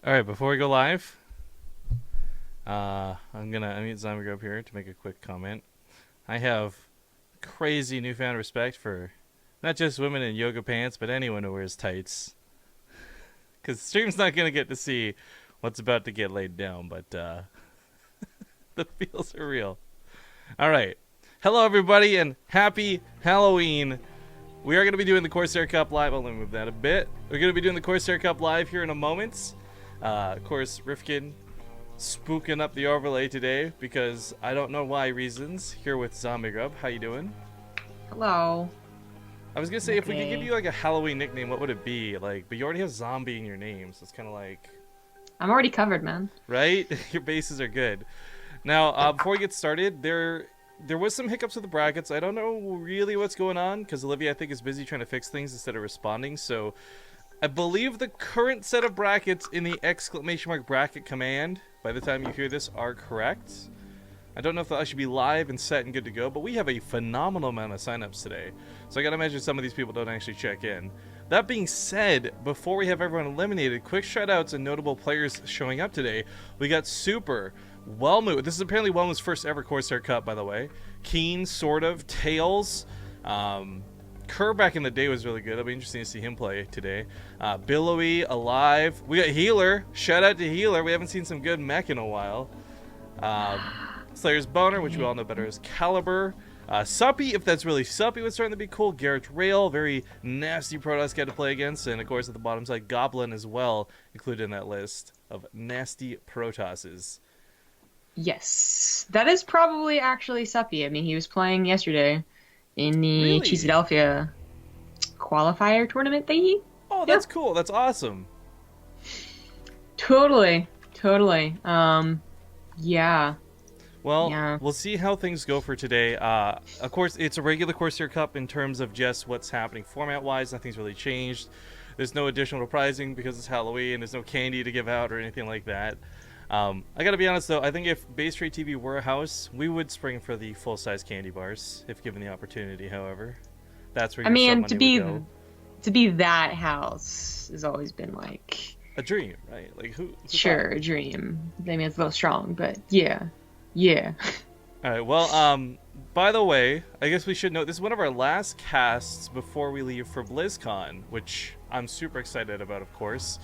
All right, before we go live, I'm gonna unmute Zombie Grub here to make a quick comment. I have crazy newfound respect for not just women in yoga pants, but anyone who wears tights. Because stream's not gonna get to see what's about to get laid down, but the feels are real. All right, hello everybody, and happy Halloween. We are going to be doing the Corsair Cup live. Let me move that a bit. We're going to be doing the Corsair Cup live here in a moment. Of course, Rifkin spooking up the overlay today because I don't know why reasons. Here with Zombie Grub. How you doing? Hello. I was going to say, if we could give you like a Halloween nickname, what would it be? Like, but you already have zombie in your name, so it's kind of like... I'm already covered, man. Right? Your bases are good. Now, before we get started, there was some hiccups with the brackets. I don't know really what's going on because Olivia, I think, is busy trying to fix things instead of responding. So I believe the current set of brackets in the exclamation mark bracket command, by the time you hear this, are correct. I don't know if they'll actually be live and set and good to go, but we have a phenomenal amount of signups today. So I gotta imagine some of these people don't actually check in. That being said, before we have everyone eliminated, quick shoutouts and notable players showing up today. We got Super, Wellmu. This is apparently Wellmu's first ever Corsair Cup, by the way. Keen, sort of. Tails. Kerr back in the day was really good. It'll be interesting to see him play today. Billowy, Alive. We got Healer. Shout out to Healer. We haven't seen some good mech in a while. Slayer's Boner, which we all know better as Caliber. Suppy, if that's really Suppy, was starting to be cool. Garrett Rail, very nasty Protoss guy to play against. And of course, at the bottom side, Goblin as well, included in that list of nasty Protosses. Yes. That is probably actually Suppy. I mean, he was playing yesterday in the Really? Cheeseadelphia qualifier tournament thingy. Oh, that's cool. That's awesome. Totally. Yeah. Well, Yeah. we'll see how things go for today. Of course, it's a regular Corsair Cup in terms of just what's happening format-wise. Nothing's really changed. There's no additional prizing because it's Halloween. There's no candy to give out or anything like that. I gotta be honest though, I think if BaseTradeTV were a house, we would spring for the full-size candy bars, if given the opportunity, however. That's where I your mean, sub money would go. to be that house has always been like A dream, right? Like, who sure, a dream. I mean, it's a little strong, but yeah. Yeah. Alright, well, by the way, I guess we should note, this is one of our last casts before we leave for BlizzCon, which I'm super excited about, of course.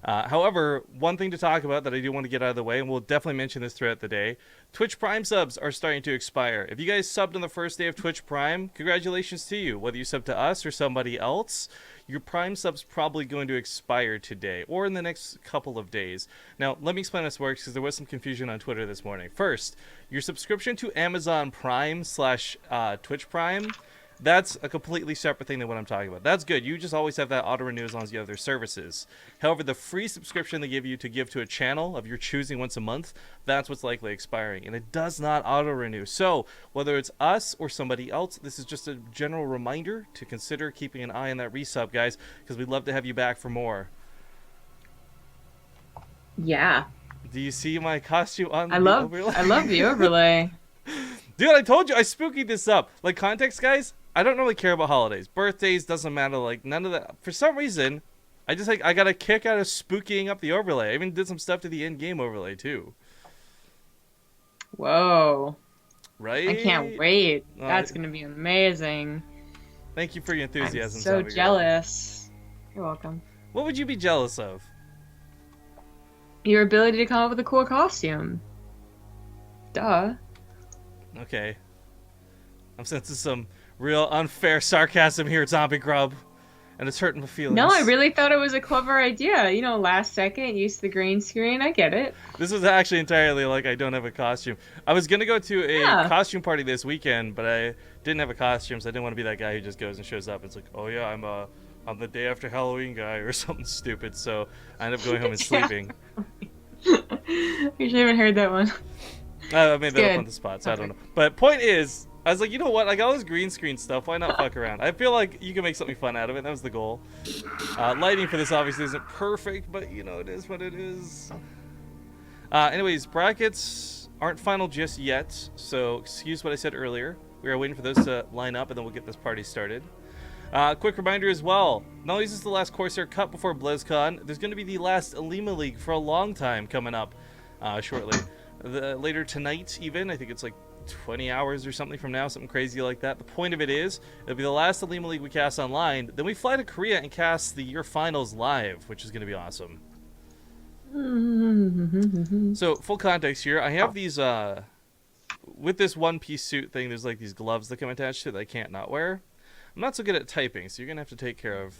However, one thing to talk about that I do want to get out of the way, and we'll definitely mention this throughout the day, Twitch Prime subs are starting to expire. If you guys subbed on the first day of Twitch Prime, congratulations to you. Whether you sub to us or somebody else, your Prime sub's probably going to expire today or in the next couple of days. Now, let me explain how this works because there was some confusion on Twitter this morning. First, your subscription to Amazon Prime / Twitch Prime, that's a completely separate thing than what I'm talking about. That's good. You just always have that auto-renew as long as you have their services. However, the free subscription they give you to give to a channel of your choosing once a month, that's what's likely expiring. And it does not auto-renew. So, whether it's us or somebody else, this is just a general reminder to consider keeping an eye on that resub, guys, because we'd love to have you back for more. Yeah. Do you see my costume on I the love the overlay. Dude, I told you, I spooky this up. Like, context, guys, I don't really care about holidays. Birthdays, doesn't matter, like, none of that. For some reason, I just, like, I got a kick out of spookying up the overlay. I even did some stuff to the in-game overlay, too. Whoa. Right? I can't wait. That's going to be amazing. Thank you for your enthusiasm, I'm so Zombie Girl. jealous. You're welcome. What would you be jealous of? Your ability to come up with a cool costume. Duh. Okay. I'm sensing some real unfair sarcasm here at Zombie Grub. And it's hurting my feelings. No, I really thought it was a clever idea. You know, last second, use the green screen. I get it. This was actually entirely like I don't have a costume. I was going to go to a costume party this weekend, but I didn't have a costume, so I didn't want to be that guy who just goes and shows up. It's like, oh yeah, I'm the day after Halloween guy or something stupid, so I ended up going home and sleeping. You should haven't heard that one. I made that up on the spot, so I don't know. But point is, I was like, you know what? I got all this green screen stuff. Why not fuck around? I feel like you can make something fun out of it. That was the goal. Lighting for this obviously isn't perfect, but you know, it is what it is. Anyways, brackets aren't final just yet, so excuse what I said earlier. We are waiting for those to line up, and then we'll get this party started. Quick reminder as well, not only is this the last Corsair Cup before BlizzCon, there's going to be the last Alima League for a long time coming up shortly. Later tonight even, I think it's like 20 hours or something from now, something crazy like that. The point of it is, it'll be the last Alima League we cast online, then we fly to Korea and cast the year finals live, which is going to be awesome. So, full context here, I have these, with this one-piece suit thing, there's like these gloves that come attached to it that I can't not wear. I'm not so good at typing, so you're going to have to take care of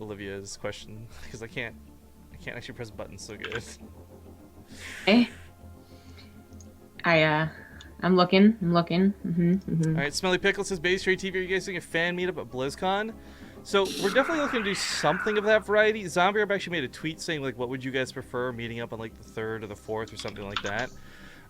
Olivia's question, because I can't actually press buttons so good. Okay. I'm looking. Alright, Smelly Pickle says, BaseTradeTV, are you guys doing a fan meetup at BlizzCon? So, we're definitely looking to do something of that variety. Zombie Herb actually made a tweet saying, like, what would you guys prefer, meeting up on, like, the 3rd or the 4th or something like that.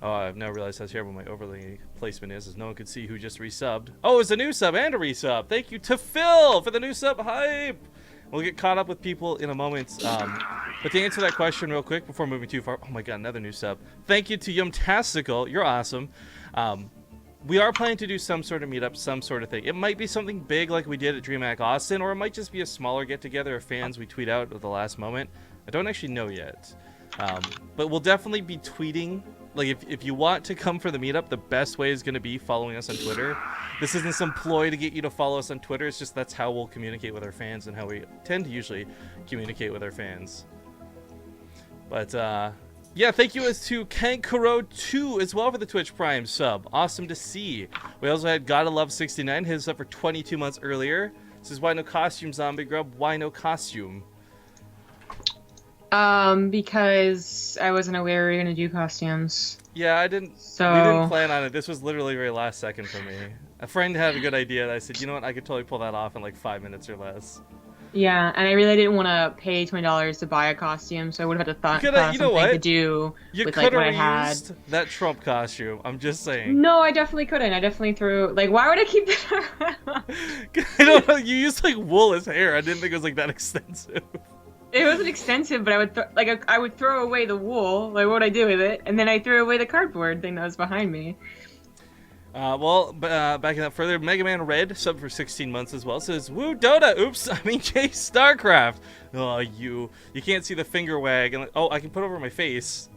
Oh, I've now realized how terrible my overlay placement is, as no one could see who just resubbed. Oh, it's a new sub and a resub. Thank you to Phil for the new sub hype. We'll get caught up with people in a moment. But to answer that question real quick before moving too far, oh my god, another new sub. Thank you to Yumtastical. You're awesome. We are planning to do some sort of meetup, some sort of thing. It might be something big like we did at DreamHack Austin, or it might just be a smaller get-together of fans we tweet out at the last moment. I don't actually know yet. But we'll definitely be tweeting. Like, if you want to come for the meetup, the best way is going to be following us on Twitter. This isn't some ploy to get you to follow us on Twitter. It's just that's how we'll communicate with our fans and how we tend to usually communicate with our fans. But, yeah, thank you to Kankuro2 as well for the Twitch Prime sub. Awesome to see. We also had Gotta Love 69, hit us up for 22 months earlier. This is why no costume, Zombie Grub. Why no costume? Because I wasn't aware we were gonna do costumes. Yeah, we didn't plan on it. This was literally very last second for me. A friend had a good idea, and I said, you know what, I could totally pull that off in like 5 minutes or less. Yeah, and I really didn't want to pay $20 to buy a costume, so I would have had to thought you know what? to do you with like what I had. Used that Trump costume. I'm just saying. No, I definitely couldn't. I definitely threw. Like, why would I keep that around? I don't know. You used like wool as hair. I didn't think it was like that extensive. It wasn't extensive, but I would I would throw away the wool. Like, what would I do with it? And then I threw away the cardboard thing that was behind me. Backing up further, Mega Man Red, sub for 16 months as well, says, Woo Dota, oops, I mean Jay StarCraft. Oh, you can't see the finger wag. And oh, I can put it over my face.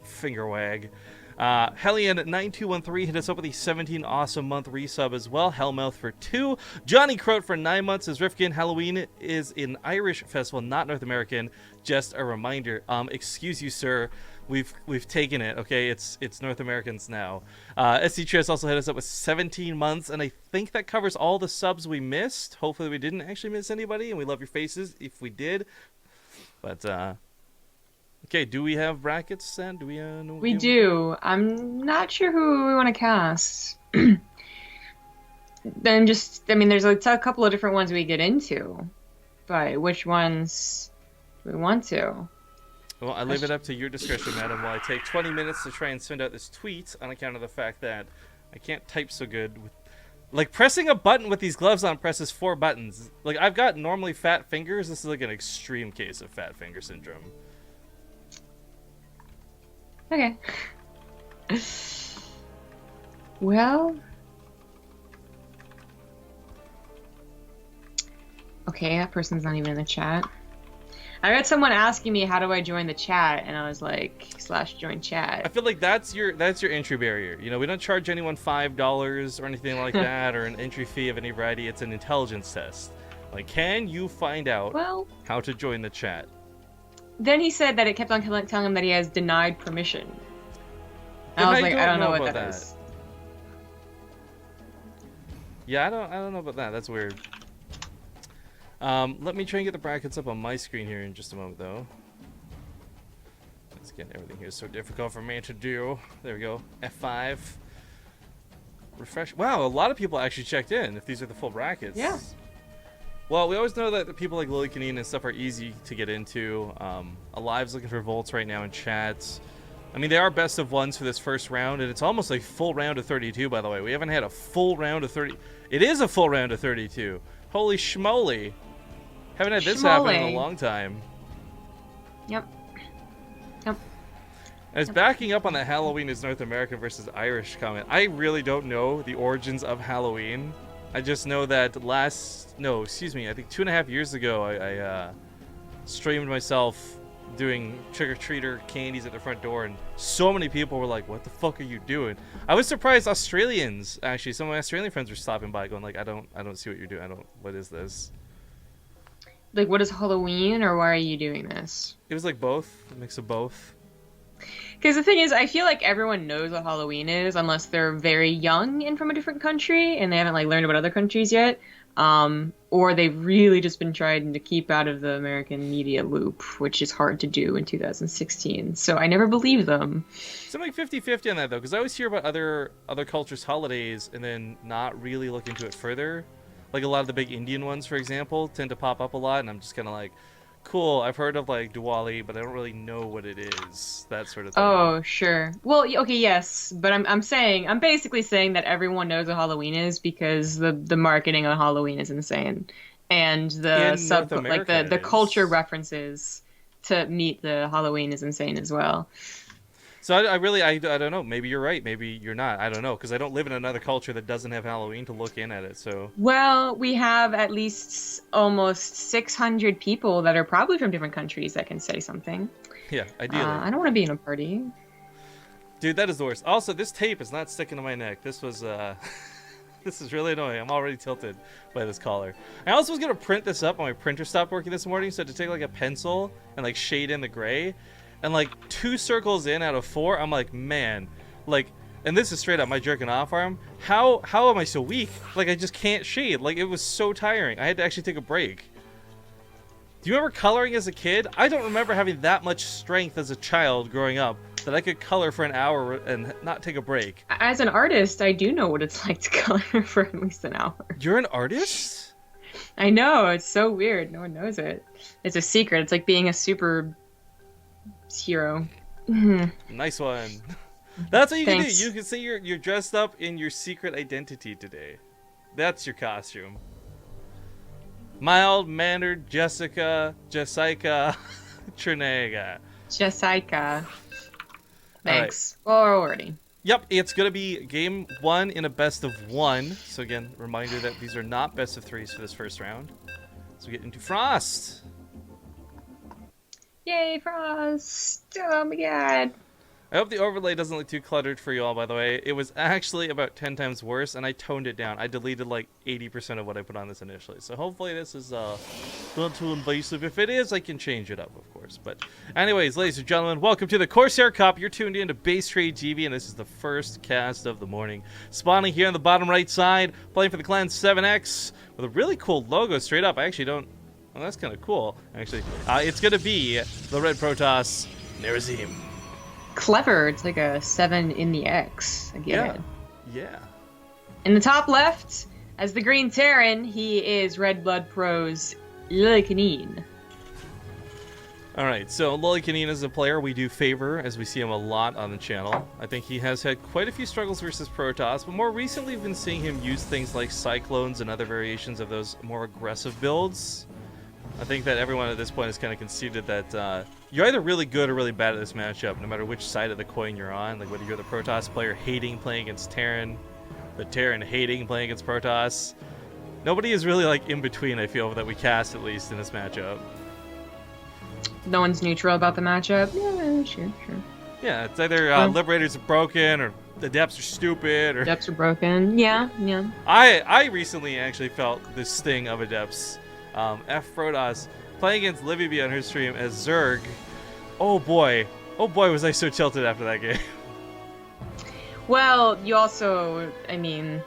Finger wag. Hellion9213 hit us up with the 17 awesome month resub as well. Hellmouth for 2. Johnny Croat for 9 months says, Rifkin, Halloween is an Irish festival, not North American. Just a reminder. Excuse you, sir. We've taken it, okay? It's North Americans now. SC Chess also hit us up with 17 months, and I think that covers all the subs we missed. Hopefully we didn't actually miss anybody, and we love your faces if we did. But, okay, do we have brackets, Sam? Do we know? We do. I'm not sure who we want to cast. Then just, I mean, there's a couple of different ones we get into. But which ones do we want to? Well, I leave it up to your discretion, madam, while I take 20 minutes to try and send out this tweet on account of the fact that I can't type so good. Like, pressing a button with these gloves on presses 4 buttons. Like, I've got normally fat fingers. This is like an extreme case of fat finger syndrome. Okay. Well. Okay, that person's not even in the chat. I got someone asking me how do I join the chat, and I was like, /join chat. I feel like that's your entry barrier. You know, we don't charge anyone $5 or anything like that, or an entry fee of any variety. It's an intelligence test. Like, can you find out how to join the chat? Then he said that it kept on telling him that he has denied permission. I was like, I don't know what that is. Yeah, I don't know about that. That's weird. Let me try and get the brackets up on my screen here in just a moment, though. Let's get everything here so difficult for me to do. There we go. F5. Refresh. Wow, a lot of people actually checked in if these are the full brackets. Yeah. Well, we always know that the people like Lillekanin and stuff are easy to get into. Alive's looking for votes right now in chat. I mean, they are best of ones for this first round, and it's almost like full round of 32, by the way. We haven't had a full round of 30. It is a full round of 32. Holy schmoly. Haven't had this happen in a long time. Yep. As backing up on that Halloween is North American versus Irish comment, I really don't know the origins of Halloween. I just know that I think 2.5 years ago, I streamed myself doing trick-or-treater candies at the front door, and so many people were like, what the fuck are you doing? I was surprised Australians, actually, some of my Australian friends were stopping by going like, I don't see what you're doing. What is this? Like, what is Halloween, or why are you doing this? It was like both, a mix of both. Because the thing is, I feel like everyone knows what Halloween is, unless they're very young and from a different country, and they haven't like learned about other countries yet. Or they've really just been trying to keep out of the American media loop, which is hard to do in 2016. So I never believe them. So I'm like 50-50 on that, though, because I always hear about other cultures' holidays and then not really look into it further. Like a lot of the big Indian ones, for example, tend to pop up a lot, and I'm just kind of like, cool, I've heard of like Diwali, but I don't really know what it is. That sort of thing. Oh, sure. Well, okay, yes, but I'm basically saying that everyone knows what Halloween is because the marketing of Halloween is insane, and the culture references to meet the Halloween is insane as well. So I don't know. Maybe you're right. Maybe you're not. I don't know, because I don't live in another culture that doesn't have Halloween to look in at it. So well, we have at least almost 600 people that are probably from different countries that can say something. Yeah, ideally. I don't want to be in a party. Dude, that is the worst. Also, this tape is not sticking to my neck. This was this is really annoying. I'm already tilted by this collar. I also was gonna print this up, and my printer stopped working this morning, so I had to take like a pencil and like shade in the gray. And like 2 circles in out of 4, I'm like, man, like, and this is straight up my jerking off arm. How am I so weak? Like, I just can't shade. Like, it was so tiring. I had to actually take a break. Do you remember coloring as a kid? I don't remember having that much strength as a child growing up that I could color for an hour and not take a break. As an artist, I do know what it's like to color for at least an hour. You're an artist? I know, it's so weird. No one knows it. It's a secret. It's like being a super hero. Nice one. That's what you Thanks. can do. You can say you're dressed up in your secret identity today. That's your costume. Mild-mannered Jessica Trinega. Jessica. Thanks. Right. Already. Yep, it's going to be game 1 in a best of 1. So again, reminder that these are not best of 3s for this first round. So we get into Frost. Yay, Frost! Oh my god. I hope the overlay doesn't look too cluttered for you all, by the way. It was actually about 10 times worse, and I toned it down. I deleted like 80% of what I put on this initially. So hopefully this is not too invasive. If it is, I can change it up, of course. But anyways, ladies and gentlemen, welcome to the Corsair Cup. You're tuned in to BaseTradeTV, and this is the first cast of the morning. Spawning here on the bottom right side, playing for the Clan 7X with a really cool logo straight up. I actually don't... Well, that's kind of cool, actually. It's going to be the Red Protoss, Nerazim. Clever. It's like a 7 in the X. I get it. Yeah. In the top left, as the Green Terran, he is Red Blood Pro's Lillekanin. Alright, so Lillekanin is a player we do favor, as we see him a lot on the channel. I think he has had quite a few struggles versus Protoss, but more recently we've been seeing him use things like Cyclones and other variations of those more aggressive builds. I think that everyone at this point has kind of conceded that you're either really good or really bad at this matchup, no matter which side of the coin you're on. Like whether you're the Protoss player hating playing against Terran, the Terran hating playing against Protoss. Nobody is really like in between, I feel, that we cast at least in this matchup. No one's neutral about the matchup? Yeah, sure. Yeah, it's either Liberators are broken or the Depths are stupid or... Depths are broken, yeah. I recently actually felt the sting of Adepts. F Protoss playing against Livy B on her stream as Zerg. Oh boy, was I so tilted after that game. Well, you also, I mean,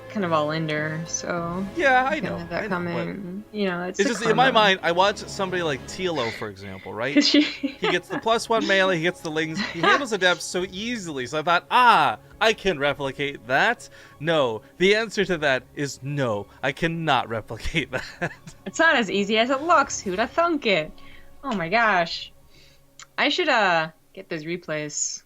kind of all ender, so yeah, I know. That coming, you know, it's just in my mind. I watch somebody like Tilo, for example, right? He gets the +1 melee, he gets the lings, he handles Adepts so easily. So I thought, I can replicate that. No, the answer to that is no. I cannot replicate that. It's not as easy as it looks. Who'd have thunk it? Oh my gosh, I should get those replays.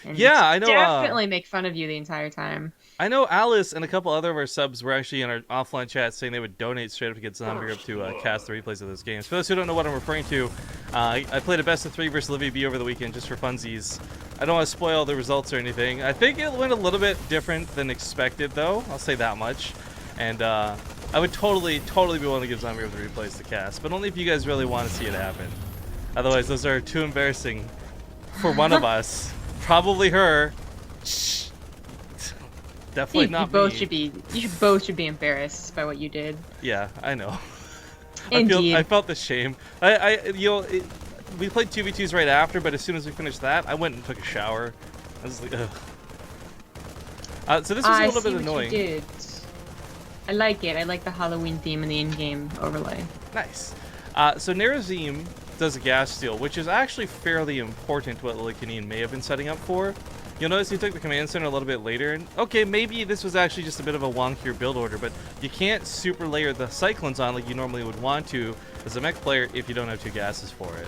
And yeah, I know. Definitely make fun of you the entire time. I know Alice and a couple other of our subs were actually in our offline chat saying they would donate straight up to get Zombie up to cast the replays of those games. For those who don't know what I'm referring to, I played a best of 3 versus Livy B over the weekend just for funsies. I don't want to spoil the results or anything. I think it went a little bit different than expected, though. I'll say that much. And I would totally be willing to give Zombie over the replays to cast, but only if you guys really want to see it happen. Otherwise, those are too embarrassing for one of us. Probably her. Shh. Definitely not me. You both should be embarrassed by what you did. Yeah, I know. Indeed. I felt the shame. We played 2v2s right after, but as soon as we finished that, I went and took a shower. I was like, ugh. So this was a little bit annoying. You did. I like it. I like the Halloween theme in the in-game overlay. Nice. So Nerazim does a gas steal, which is actually fairly important to what Lillekanin may have been setting up for. You'll notice he took the command center a little bit later, and okay, maybe this was actually just a bit of a wonkier build order, but you can't super layer the cyclones on like you normally would want to as a mech player if you don't have 2 gases for it.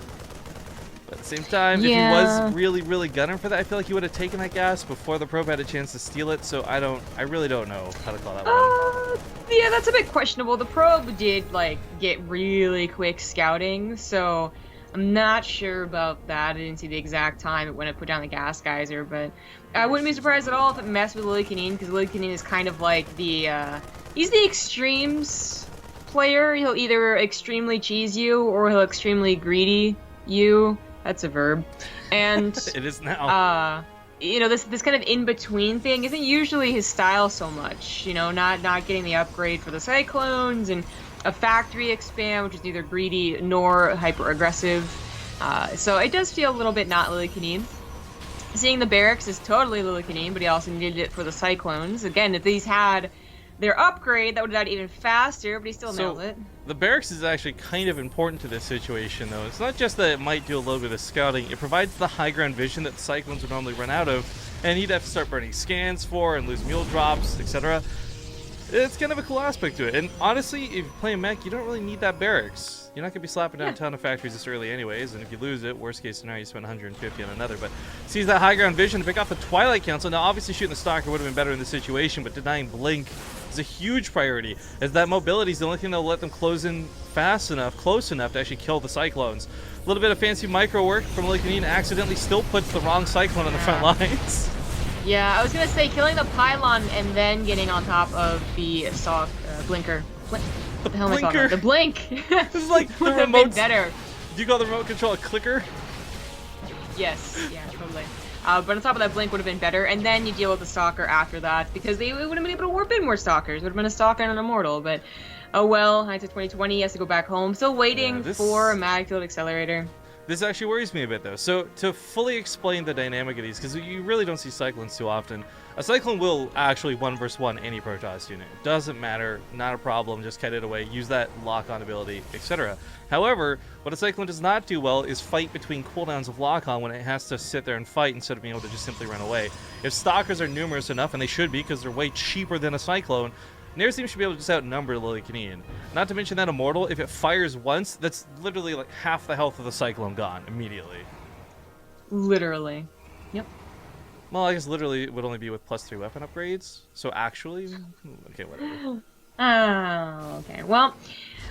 But at the same time, if he was really gunning for that, I feel like he would have taken that gas before the probe had a chance to steal it, so I really don't know how to call that one. Yeah, that's a bit questionable. The probe did, like, get really quick scouting, so I'm not sure about that. I didn't see the exact time when it put down the gas geyser, but I wouldn't be surprised at all if it messed with Lillekanin, because Lillekanin is kind of like the, he's the extremes player. He'll either extremely cheese you, or he'll extremely greedy you. That's a verb. And it is now. You know, this kind of in-between thing isn't usually his style so much. You know, not getting the upgrade for the cyclones and a factory expand, which is neither greedy nor hyper-aggressive. So it does feel a little bit not Lillekanin. Seeing the barracks is totally Lillekanin, but he also needed it for the cyclones. Again, if these had their upgrade, that would have done even faster, but he still nailed it. The barracks is actually kind of important to this situation, though. It's not just that it might do a little bit of scouting. It provides the high ground vision that the cyclones would normally run out of, and he'd have to start burning scans for and lose mule drops, etc. It's kind of a cool aspect to it. And honestly, if you play a mech, you don't really need that barracks. You're not going to be slapping down a ton of factories this early anyways, and if you lose it, worst case scenario, you spend 150 on another. But sees that high ground vision to pick off the Twilight Council. Now, obviously, shooting the Stalker would have been better in this situation, but denying Blink is a huge priority, as that mobility is the only thing that will let them close in close enough to actually kill the Cyclones. A little bit of fancy micro work from Lillekanin accidentally still puts the wrong Cyclone on the front lines. Yeah, I was going to say, killing the pylon and then getting on top of the blinker. What the hell am I talking about? The blink! This is like the remote. Better. Do you call the remote control a clicker? Yes, yeah, totally. But on top of that, blink would have been better, and then you deal with the Stalker after that, because they would have been able to warp in more Stalkers. It would have been a Stalker and an Immortal, but oh well, hindsight 2020, he has to go back home. Still waiting for a mag field accelerator. This actually worries me a bit, though. So, to fully explain the dynamic of these, because you really don't see Cyclones too often, a Cyclone will actually 1v1 any Protoss unit. Doesn't matter, not a problem, just kite it away, use that lock-on ability, etc. However, what a Cyclone does not do well is fight between cooldowns of lock-on when it has to sit there and fight instead of being able to just simply run away. If Stalkers are numerous enough, and they should be because they're way cheaper than a Cyclone, Nerazim should be able to just outnumber Lillekanin. Not to mention that Immortal, if it fires once, that's literally like half the health of the Cyclone gone immediately. Literally. Yep. Well, I guess literally it would only be with +3 weapon upgrades. So actually, okay, whatever. Oh, okay. Well,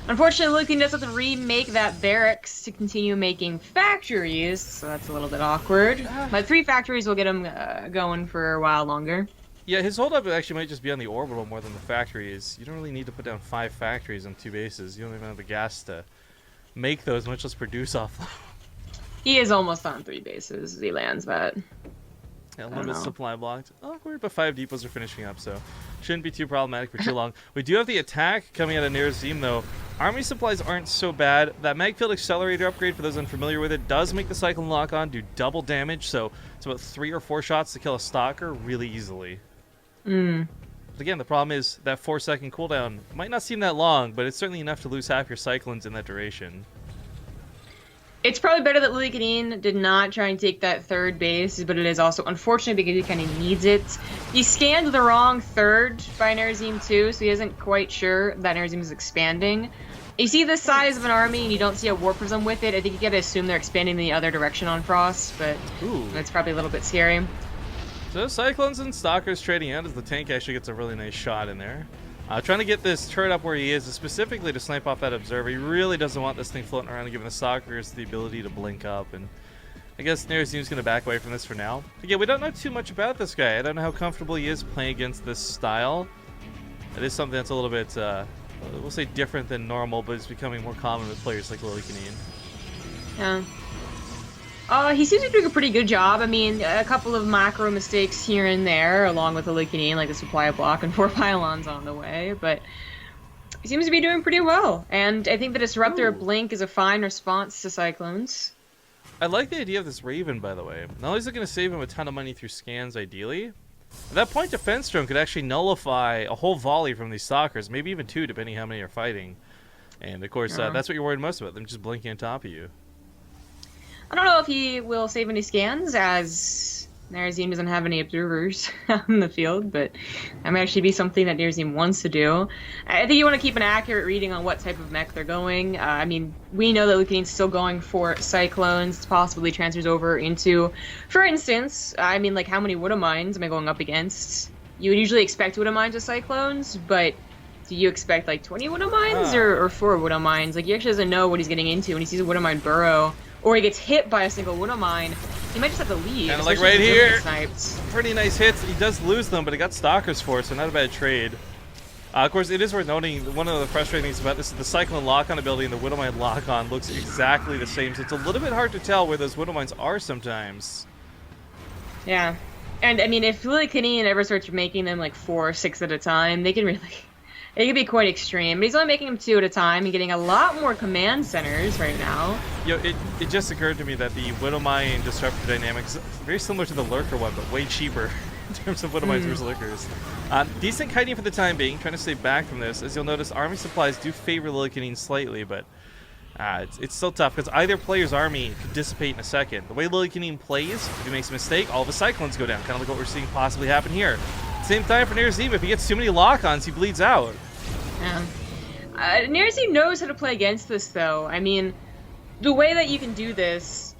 unfortunately, Lillekanin does have to remake that barracks to continue making factories, so that's a little bit awkward. But 3 factories will get him going for a while longer. Yeah, his holdup actually might just be on the orbital more than the factories. You don't really need to put down 5 factories on 2 bases. You don't even have the gas to make those, much less produce off them. He is almost on 3 bases. He lands that. Yeah, limit supply blocked. Awkward, but 5 depots are finishing up, so shouldn't be too problematic for too long. We do have the attack coming out of Nerazim, though. Army supplies aren't so bad. That Magfield Accelerator upgrade, for those unfamiliar with it, does make the Cyclone lock-on do double damage, so it's about 3 or 4 shots to kill a Stalker really easily. But again, the problem is that 4-second cooldown might not seem that long, but it's certainly enough to lose half your Cyclones in that duration. It's probably better that Lillekanin did not try and take that 3rd base, but it is also unfortunate because he kind of needs it. He scanned the wrong 3rd by Nerazim too, so he isn't quite sure that Nerazim is expanding. You see the size of an army and you don't see a War Prism with it, I think you gotta assume they're expanding the other direction on Frost, but that's probably a little bit scary. So Cyclones and Stalkers trading out as the tank actually gets a really nice shot in there. Trying to get this turret up where he is specifically to snipe off that observer. He really doesn't want this thing floating around and giving the Stalkers the ability to blink up. And I guess Nerazim's going to back away from this for now. Again, we don't know too much about this guy. I don't know how comfortable he is playing against this style. It is something that's a little bit, we'll say different than normal, but it's becoming more common with players like Lillekanin. Yeah. He seems to be doing a pretty good job. I mean, a couple of macro mistakes here and there, along with the Lillekanin, like the supply block and 4 pylons on the way, but he seems to be doing pretty well. And I think the Disruptor Blink is a fine response to Cyclones. I like the idea of this Raven, by the way. Not only is it going to save him a ton of money through scans, ideally, at that point defense drone could actually nullify a whole volley from these Stalkers, maybe even 2, depending how many are fighting. And, of course, that's what you're worried most about, them just blinking on top of you. I don't know if he will save any scans, as Nerazim doesn't have any observers out in the field, but that might actually be something that Nerazim wants to do. I think you want to keep an accurate reading on what type of mech they're going. I mean, we know that Lillekanin's still going for Cyclones, possibly transfers over into, for instance, I mean, like, how many Widow Mines am I going up against? You would usually expect Widow Mines with Cyclones, but do you expect, like, 20 Widow Mines or 4 Widow Mines? Like, he actually doesn't know what he's getting into when he sees a Widow Mine burrow, or he gets hit by a single Widow Mine. He might just have to leave. Kind of like right here. Pretty nice hits. He does lose them, but he got Stalkers for it, so not a bad trade. Of course, it is worth noting, one of the frustrating things about this is the Cyclone lock-on ability and the Widow Mine lock-on looks exactly the same, so it's a little bit hard to tell where those Widow Mines are sometimes. Yeah. And, I mean, if Lillekanin ever starts making them, like, 4 or 6 at a time, they can really... It can be quite extreme, but he's only making them 2 at a time and getting a lot more command centers right now. Yo, it just occurred to me that the Widow Mine Disruptor dynamics is very similar to the Lurker one, but way cheaper in terms of Widow Mines versus Lurkers. Decent kiting for the time being, trying to stay back from this. As you'll notice, army supplies do favor Lillekanin slightly, but it's still tough because either player's army could dissipate in a second. The way Lillekanin plays, if he makes a mistake, all of his Cyclones go down, kind of like what we're seeing possibly happen here. Same time for Nerazim, if he gets too many lock-ons, he bleeds out. Yeah. Nerazim knows how to play against this, though. I mean, the way that you can do this,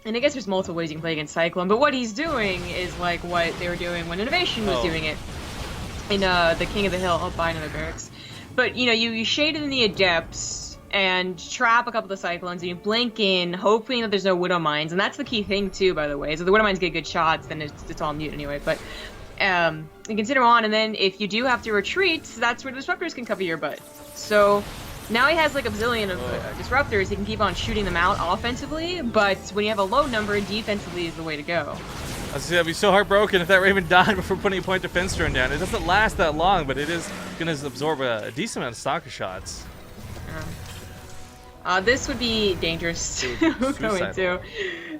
and I guess there's multiple ways you can play against Cyclone, but what he's doing is like what they were doing when Innovation was doing it in the King of the Hill. I'll buy another barracks. But, you know, you shade in the Adepts and trap a couple of the Cyclones, and you blink in, hoping that there's no Widow Mines, and that's the key thing, too, by the way. So the Widow Mines get good shots, then it's all mute anyway, but... you consider on, and then if you do have to retreat, that's where the Disruptors can cover your butt. So now he has like a bazillion of Disruptors, he can keep on shooting them out offensively, but when you have a low number, defensively is the way to go. I was I'd be so heartbroken if that Raven died before putting a point defense drone down. It doesn't last that long, but it is going to absorb a decent amount of Stalker shots. This would be dangerous to go into.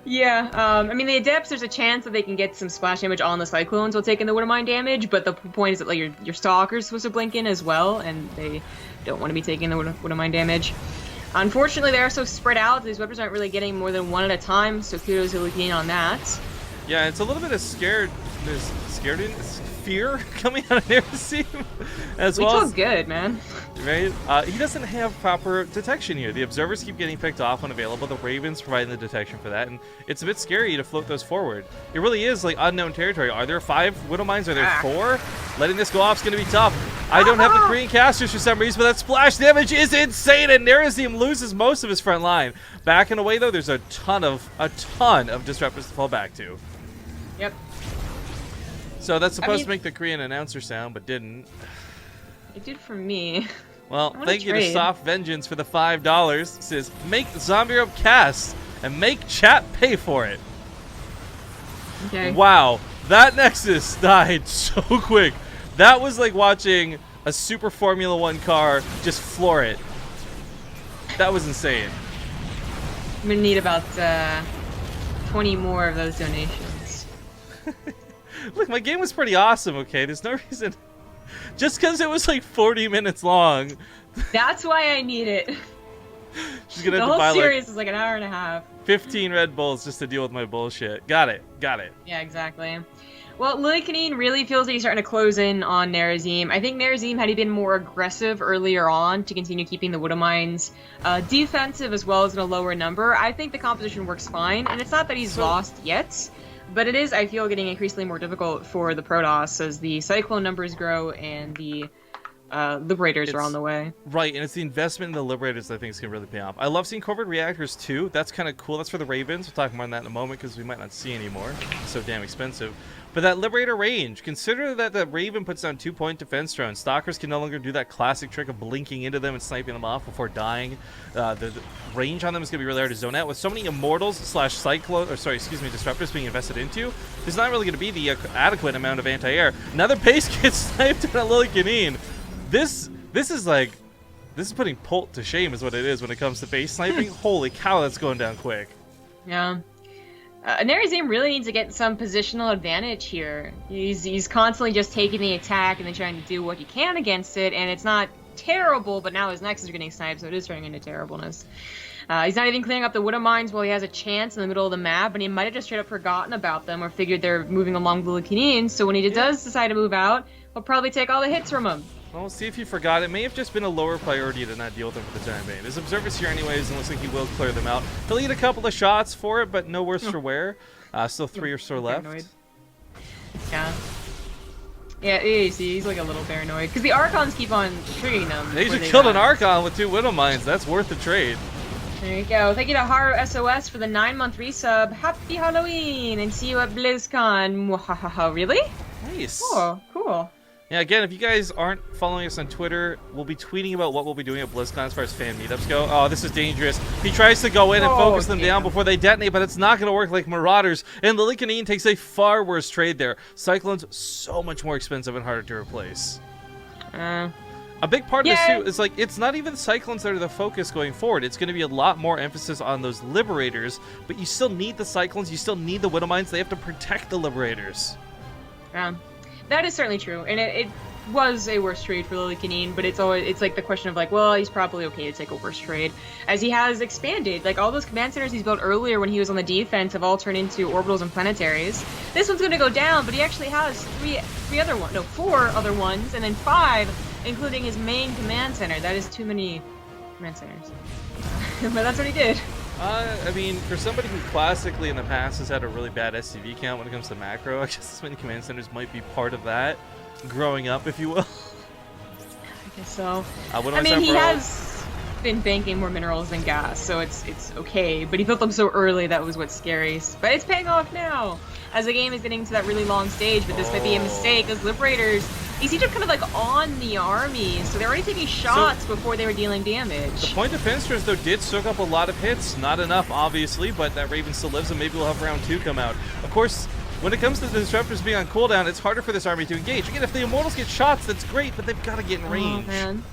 Yeah, I mean, the Adepts, there's a chance that they can get some splash damage on the Cyclones while taking the Widow Mine damage, but the point is that like your Stalker's supposed to blink in as well, and they don't want to be taking the Widow Mine damage. Unfortunately, they are so spread out, these weapons aren't really getting more than 1 at a time, so kudos to Lillekanin on that. Yeah, it's a little bit of fear coming out of Nerazim as well. We talk good, man. Right? He doesn't have proper detection here. The observers keep getting picked off when available. The Raven's providing the detection for that, and it's a bit scary to float those forward. It really is like unknown territory. Are there 5 Widow Mines? Are there 4? Letting this go off is going to be tough. I don't have the Korean casters for some reason, but that splash damage is insane, and Nerazim loses most of his front line. Backing away though, there's a ton of disruptors to fall back to. Yep. So that's supposed to make the Korean announcer sound, but didn't. It did for me. Well, thank you to Soft Vengeance for the $5. It says, make Zombie Rope cast and make chat pay for it. Okay. Wow, that Nexus died so quick. That was like watching a Super Formula 1 car just floor it. That was insane. I'm gonna need about 20 more of those donations. Look, my game was pretty awesome, okay? There's no reason... Just because it was like 40 minutes long. That's why I need it. She's gonna the have to buy whole series is like an hour and a half. 15 Red Bulls just to deal with my bullshit. Got it. Yeah, exactly. Well, Lillekanin really feels like he's starting to close in on Nerazim. I think Nerazim, had he been more aggressive earlier on to continue keeping the Widow Mines defensive as well as in a lower number, I think the composition works fine. And it's not that he's lost yet. But it is, I feel, getting increasingly more difficult for the Protoss as the Cyclone numbers grow and the Liberators are on the way. Right, and it's the investment in the Liberators that I think is going to really pay off. I love seeing Covert Reactors too. That's kind of cool. That's for the Ravens. We'll talk more on that in a moment because we might not see anymore. It's so damn expensive. But that Liberator range, consider that the Raven puts down 2-point defense drones. Stalkers can no longer do that classic trick of blinking into them and sniping them off before dying. The range on them is going to be really hard to zone out. With so many Immortals slash Disruptors being invested into, there's not really going to be the adequate amount of anti-air. Another base gets sniped on a Lillekanin. This is putting Pult to shame is what it is when it comes to base sniping. Holy cow, that's going down quick. Yeah. Nerazim really needs to get some positional advantage here. He's constantly just taking the attack and then trying to do what he can against it, and it's not terrible, but now his nexus are getting sniped, so it is turning into terribleness. He's not even clearing up the Widow Mines while he has a chance in the middle of the map, and he might have just straight up forgotten about them or figured they're moving along the Lillekanin, so when he does decide to move out, he'll probably take all the hits from him. Well, see if you forgot. It may have just been a lower priority to not deal with them for the time being. His Observer's here anyways, and looks like he will clear them out. He'll eat a couple of shots for it, but no worse for wear. Still 3 or so left. Paranoid. Yeah. Yeah, he's like a little paranoid. Because the Archons keep on triggering them. He just killed an Archon with 2 Widow Mines. That's worth the trade. There you go. Thank you to Haru SOS for the 9-month resub. Happy Halloween, and see you at BlizzCon. Mwahaha. Really? Nice. Cool. Yeah, again, if you guys aren't following us on Twitter, we'll be tweeting about what we'll be doing at BlizzCon as far as fan meetups go. Oh, this is dangerous. He tries to go in and focus them down before they detonate, but it's not going to work like Marauders. And Lillekanin takes a far worse trade there. Cyclone's so much more expensive and harder to replace. A big part of this, too, is like, it's not even Cyclones that are the focus going forward. It's going to be a lot more emphasis on those Liberators, but you still need the Cyclones, you still need the Widow Mines. They have to protect the Liberators. That is certainly true, and it was a worse trade for Lillekanin, but it's like the question of like, well, he's probably okay to take a worse trade, as he has expanded. Like all those command centers he's built earlier when he was on the defense have all turned into orbitals and planetaries. This one's gonna go down, but he actually has 4 other ones, and then 5, including his main command center. That is too many command centers. But that's what he did. I mean, for somebody who classically in the past has had a really bad SCV count when it comes to macro, I guess this many command centers might be part of that, growing up, if you will. I guess so. I mean, he has been banking more minerals than gas, so it's okay, but he built them so early that was what's scary. But it's paying off now, as the game is getting to that really long stage, but this might be a mistake, as Liberators, you see, kind of like on the army, so they're already taking shots before they were dealing damage. The point defense turns, though, did soak up a lot of hits. Not enough, obviously, but that Raven still lives, and maybe we'll have round 2 come out. Of course, when it comes to the Disruptors being on cooldown, it's harder for this army to engage. Again, if the Immortals get shots, that's great, but they've got to get in range. Oh, man.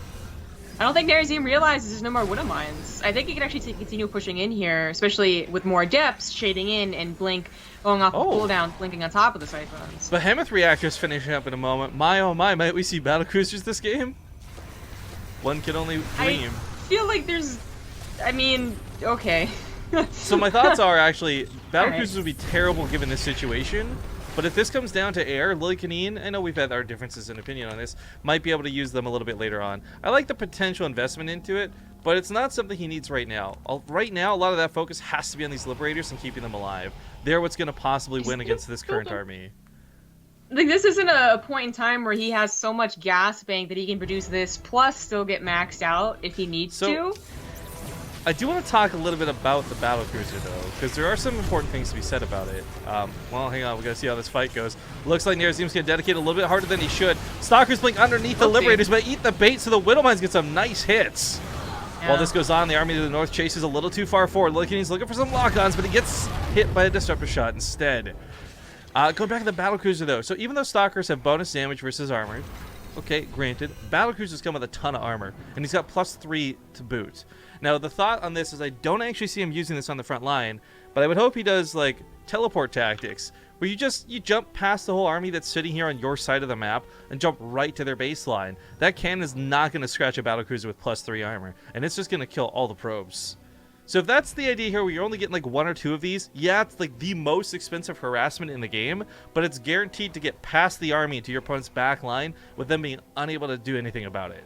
I don't think Nerazim realizes there's no more Widow Mines. I think he can actually continue pushing in here, especially with more depths, shading in, and Blink going off the cooldown, blinking on top of the Cyclones. Behemoth Reactor's finishing up in a moment. My oh my, might we see battlecruisers this game? One can only dream. I feel like there's... I mean, okay. So my thoughts are actually, battlecruisers would be terrible given this situation. But if this comes down to air, Lillekanin, I know we've had our differences in opinion on this, might be able to use them a little bit later on. I like the potential investment into it, but it's not something he needs right now. Right now, a lot of that focus has to be on these Liberators and keeping them alive. They're what's going to possibly win against this current army. Like, this isn't a point in time where he has so much gas bank that he can produce this, plus still get maxed out if he needs to. I do want to talk a little bit about the battlecruiser, though, because there are some important things to be said about it. Well, hang on, we got to see how this fight goes. Looks like Nerazim's going to dedicate a little bit harder than he should. Stalkers blink underneath the Liberators, but eat the bait, so the Widow Mines get some nice hits. While this goes on, the army to the north chases a little too far forward. Lillekanin's looking for some lock-ons, but he gets hit by a Disruptor shot instead. Going back to the battlecruiser, though. So even though Stalkers have bonus damage versus armor, okay, granted, battlecruisers come with a ton of armor, and he's got +3 to boot. Now, the thought on this is I don't actually see him using this on the front line, but I would hope he does, like, teleport tactics, where you jump past the whole army that's sitting here on your side of the map and jump right to their baseline. That cannon is not going to scratch a battlecruiser with +3 armor, and it's just going to kill all the probes. So if that's the idea here, where you're only getting like 1 or 2 of these, yeah, it's like the most expensive harassment in the game, but it's guaranteed to get past the army to your opponent's back line with them being unable to do anything about it.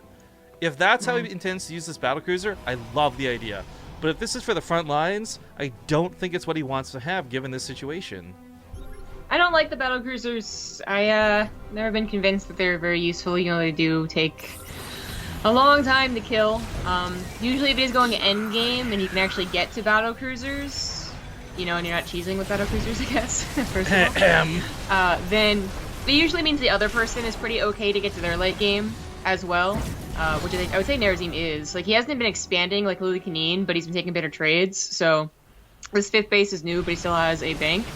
If that's how he intends to use this battlecruiser, I love the idea. But if this is for the front lines, I don't think it's what he wants to have given this situation. I don't like the battlecruisers. I never been convinced that they're very useful. You know, they do take a long time to kill. Usually if it is going end game and you can actually get to battlecruisers, you know, and you're not cheesing with battlecruisers, I guess, first of all, then it usually means the other person is pretty okay to get to their late game as well, which I would say Nerazim is. Like, he hasn't been expanding like Lillekanin, but he's been taking better trades, so this 5th base is new, but he still has a bank.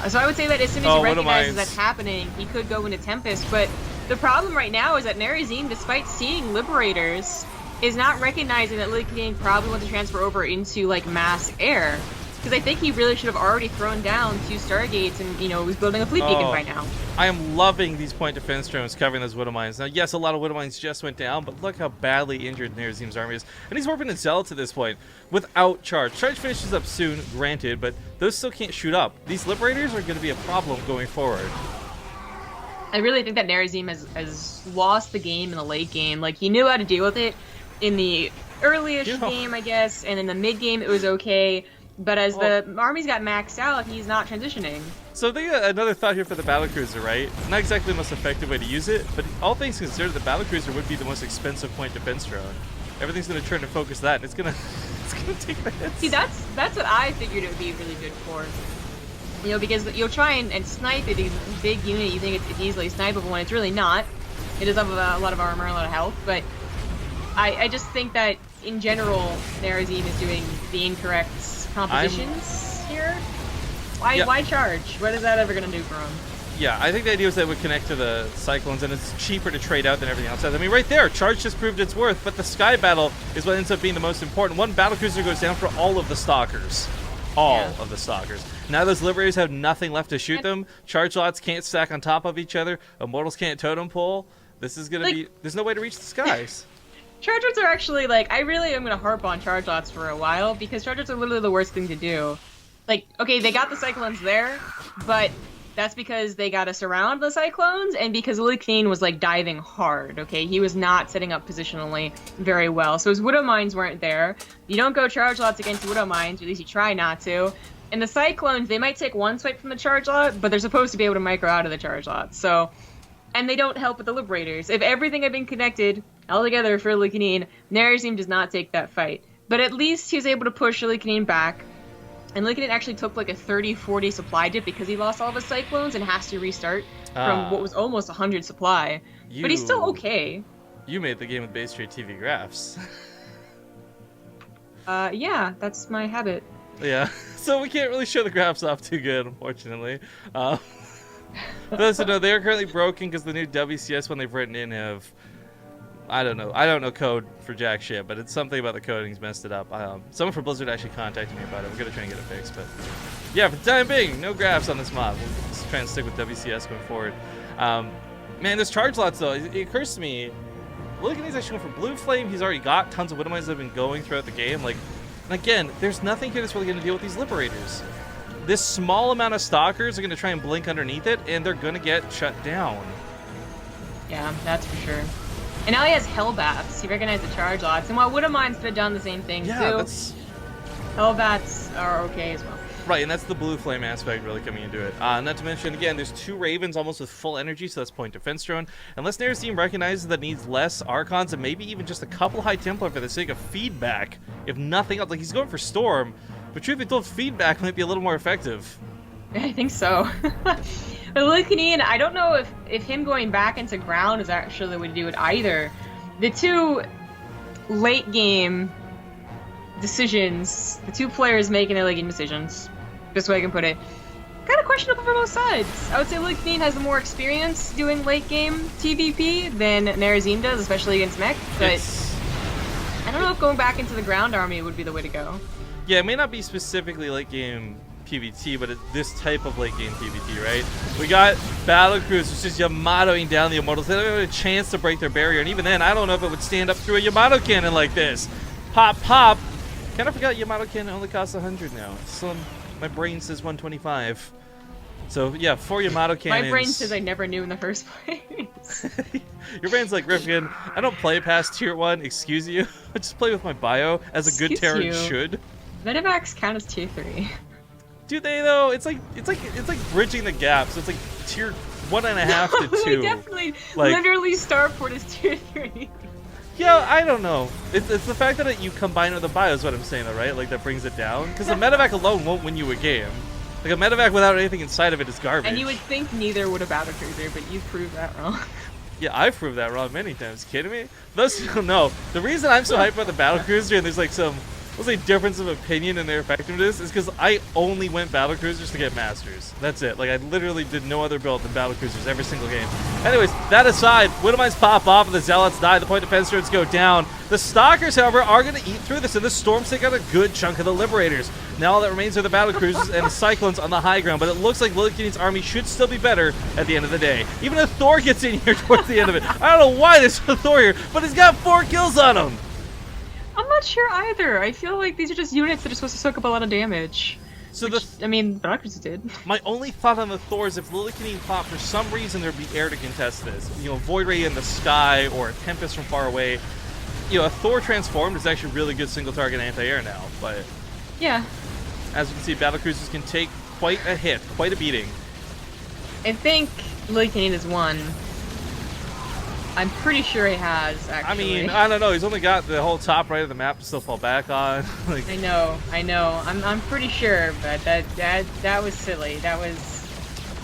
So I would say that as soon as he recognizes that's happening, he could go into Tempest, but the problem right now is that Nerazim, despite seeing Liberators, is not recognizing that Lillekanin probably wants to transfer over into, like, mass air. Because I think he really should have already thrown down 2 Stargates and, you know, was building a fleet beacon by now. I am loving these point defense drones covering those Widow Mines. Now, yes, a lot of Widow Mines just went down, but look how badly injured Nerazim's army is. And he's warping his Zealots at this point without charge. Charge finishes up soon, granted, but those still can't shoot up. These Liberators are going to be a problem going forward. I really think that Nerazim has lost the game in the late game. Like, he knew how to deal with it in the early-ish game, I guess, and in the mid-game it was okay. But as the armies got maxed out, he's not transitioning. So they got another thought here for the battlecruiser, right? Not exactly the most effective way to use it, but all things considered, the battlecruiser would be the most expensive point defense drone. Everything's going to turn to focus that, and it's gonna take the hits. See, that's what I figured it would be really good for. You know, because you'll try and snipe it, a big unit, you think it's easily snipeable when it's really not. It does have a lot of armor, a lot of health, but I just think that in general, Nerazim is doing the incorrect compositions here. Why charge? What is that ever going to do for him? Yeah, I think the idea was that it would connect to the Cyclones, and it's cheaper to trade out than everything else. I mean, right there, charge just proved its worth, but the Sky Battle is what ends up being the most important. One battlecruiser goes down for all of the Stalkers. All of the Stalkers. Now those Liberators have nothing left to shoot them. Charge lots can't stack on top of each other. Immortals can't totem pole. This is going to be... There's no way to reach the skies. Charge lots are actually, like, I really am going to harp on charge lots for a while, because charge lots are literally the worst thing to do. Like, okay, they got the Cyclones there, but that's because they got to surround the Cyclones, and because Lillekanin was, like, diving hard, okay? He was not setting up positionally very well, so his Widow Mines weren't there. You don't go charge lots against Widow Mines, or at least you try not to. And the Cyclones, they might take one swipe from the charge lot, but they're supposed to be able to micro out of the charge lot, so... And they don't help with the Liberators. If everything had been connected all together for Lillekanin, Nerazim does not take that fight. But at least he was able to push Lillekanin back. And Lillekanin actually took like a 30-40 supply dip because he lost all of his Cyclones and has to restart from what was almost 100 supply. But he's still okay. You made the game with BaseTradeTV graphs. Yeah, that's my habit. Yeah, so we can't really show the graphs off too good, unfortunately. Those who know, they are currently broken because the new WCS one they've written in have, I don't know code for jack shit, but it's something about the coding's messed it up. Someone from Blizzard actually contacted me about it. We're gonna try and get it fixed, but yeah, for the time being, no graphs on this mod. We'll just try and stick with WCS going forward. Man, this charge lots though, it occurs to me, Lillekanin's actually going for Blue Flame. He's already got tons of Widow Mines that have been going throughout the game. Like, and again, there's nothing here that's really going to deal with these Liberators. This small amount of Stalkers are going to try and blink underneath it, and they're going to get shut down. Yeah, that's for sure. And now he has Hellbats. He recognized the charge lots. And while Widow Mines could have done the same thing, too, Hellbats are okay as well. Right, and that's the Blue Flame aspect really coming into it. Not to mention, again, there's 2 Ravens almost with full energy, so that's point defense drone. Unless Nerazim recognizes that needs less Archons and maybe even just a couple High Templar for the sake of feedback, if nothing else. Like, he's going for Storm, but truth be told, feedback might be a little more effective. I think so. But Lillekanin, I don't know if him going back into ground is actually the way to do it either. The 2 late game decisions, the 2 players making their late game decisions, best way I can put it, kind of questionable for both sides. I would say Lillekanin has more experience doing late game TvP than Nerazim does, especially against mech, but I don't know if going back into the ground army would be the way to go. Yeah, it may not be specifically late game PvT, but it's this type of late game PvT, right? We got battlecruisers just Yamatoing down the Immortals. They don't have a chance to break their barrier, and even then, I don't know if it would stand up through a Yamato cannon like this. Pop, pop. Kind of forgot Yamato cannon only costs 100 now. So my brain says 125. So yeah, 4 Yamato cannons. My brain says I never knew in the first place. Your brain's like, Rifkin, I don't play past tier 1, excuse you. I just play with my bio, as a good Terran should. Medivacs count as tier 3. Do they though? It's like bridging the gap. So it's like tier 1.5 to 2. Definitely, like, literally Starport is tier 3. Yeah, I don't know. It's the fact that you combine it with the bio is what I'm saying, though, right? Like, that brings it down. Because the medevac alone won't win you a game. Like, a medevac without anything inside of it is garbage. And you would think neither would a battlecruiser, but you proved that wrong. Yeah, I've proved that wrong many times. Kidding me? Those who don't know, the reason I'm so hyped about the battlecruiser and there's like some, let's say, difference of opinion in their effectiveness is because I only went battlecruisers to get masters. That's it. Like, I literally did no other build than battlecruisers every single game. Anyways, that aside, Widowmines pop off and the Zealots die. The point defense turrets go down. The Stalkers, however, are going to eat through this, and the Storms take out a good chunk of the Liberators. Now all that remains are the battlecruisers and the Cyclones on the high ground, but it looks like Lillekanin's army should still be better at the end of the day. Even a Thor gets in here towards the end of it. I don't know why there's a Thor here, but he's got 4 kills on him. I'm not sure either. I feel like these are just units that are supposed to soak up a lot of damage. So which, I mean, battlecruisers did. My only thought on the Thor is if Lillekanin popped, for some reason there'd be air to contest this. You know, Void Ray in the sky or a Tempest from far away. You know, a Thor transformed is actually really good single target anti-air now, but yeah. As you can see, battlecruisers can take quite a hit, quite a beating. I think Lillekanin has won. I'm pretty sure he has, actually. I mean, I don't know. He's only got the whole top right of the map to still fall back on. Like, I know. I'm pretty sure, but that was silly.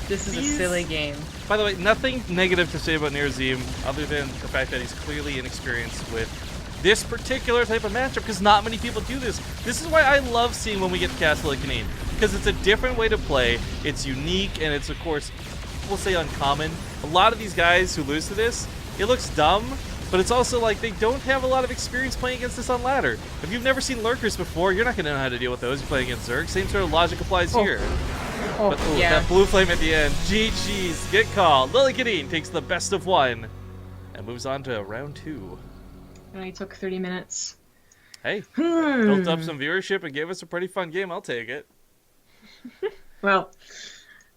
This is a silly game. By the way, nothing negative to say about Nerazim other than the fact that he's clearly inexperienced with this particular type of matchup, because not many people do this. This is why I love seeing when we get to cast Lillekanin, because it's a different way to play. It's unique, and it's, of course, we'll say uncommon. A lot of these guys who lose to this, it looks dumb, but it's also like they don't have a lot of experience playing against this on ladder. If you've never seen lurkers before, you're not going to know how to deal with those. You're playing against Zerg. Same sort of logic applies here. But yeah. that blue flame at the end. GG's. Get called. Lillekanin takes the best of 1 and moves on to round 2. It only took 30 minutes. Hey, built up some viewership and gave us a pretty fun game. I'll take it. Well,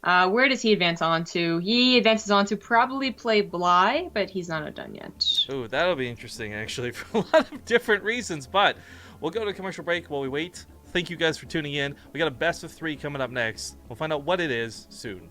where does he advance on to? He advances on to probably play Bly, but he's not done yet. Ooh, that'll be interesting, actually, for a lot of different reasons. But we'll go to a commercial break while we wait. Thank you guys for tuning in. We got a best of 3 coming up next. We'll find out what it is soon.